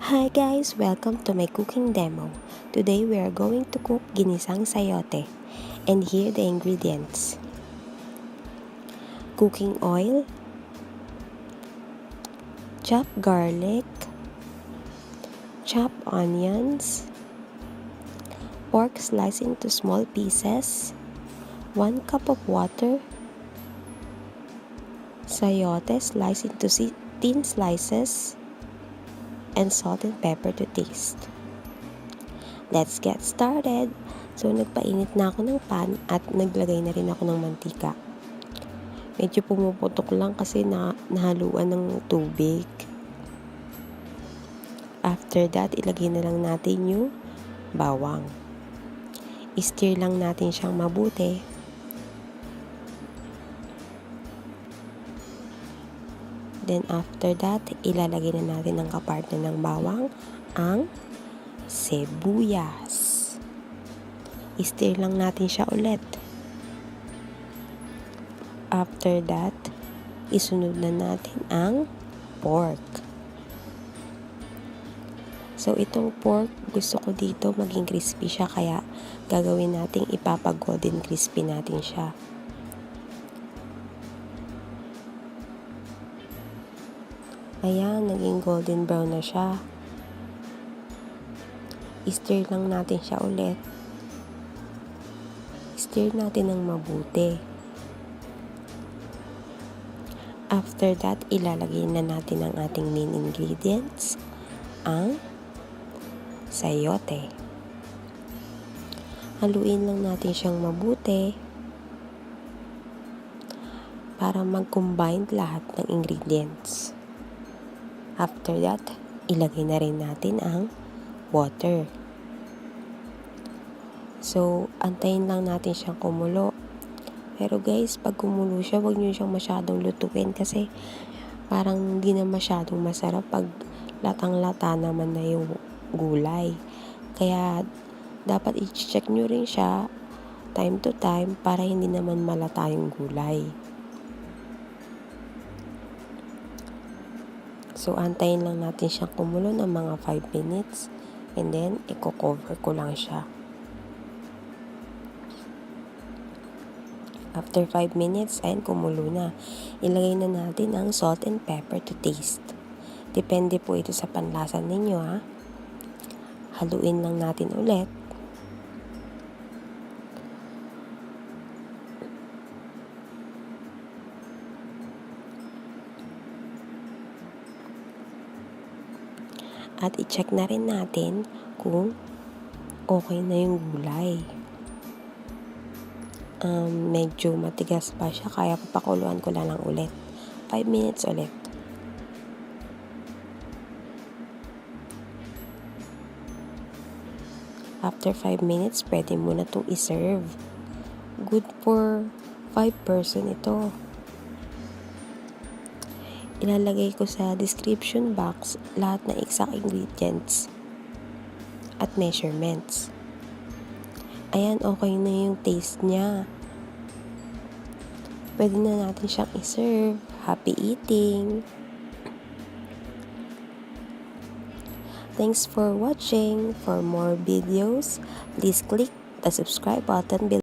Hi guys, welcome to my cooking demo. Today we are going to cook Ginisang Sayote. And here the ingredients. Cooking oil, chopped garlic, chopped onions, pork sliced into small pieces, 1 cup of water, sayote sliced into thin slices, and salt and pepper to taste. Let's get started! So, nagpainit na ako ng pan at naglagay na rin ako ng mantika. Medyo pumuputok lang kasi nahaluan ng tubig. After that, ilagay na lang natin yung bawang. I-stir lang natin siyang mabuti. Then after that, ilalagay na natin ng kapartner ng bawang ang sibuyas. I-stir lang natin siya ulit. After that, isunod na natin ang pork. So itong pork, gusto ko dito maging crispy siya, kaya gagawin natin ipapag-golden crispy natin siya. Ayan, naging golden brown na siya. I-stir lang natin siya ulit. I-stir natin ng mabuti. After that, ilalagay na natin ang ating main ingredients, ang sayote. Haluin lang natin siyang mabuti para mag-combine lahat ng ingredients. After that, ilagay na rin natin ang water. So, antayin lang natin siyang kumulo. Pero guys, pag kumulo siya, huwag nyo siyang masyadong lutuin kasi parang hindi na masyadong masarap pag latang-lata naman na yung gulay. Kaya, dapat i-check nyo rin siya time to time para hindi naman malata yung gulay. So, antayin lang natin siyang kumulo ng mga 5 minutes. And then, i-cover ko lang siya. After 5 minutes, ayan, kumulo na. Ilagay na natin ang salt and pepper to taste. Depende po ito sa panlasa ninyo, ha. Haluin lang natin ulit. At i-check na rin natin kung okay na yung gulay. Medyo matigas pa siya, kaya papakuluan ko lang ulit. 5 minutes ulit. After 5 minutes, pwede mo na itong iserve. Good for 5 person ito. Ilalagay ko sa description box lahat ng exact ingredients at measurements. Ayan, okay na yung taste niya. Pwede na natin siyang iserve. Happy eating! Thanks for watching. For more videos, please click the subscribe button below.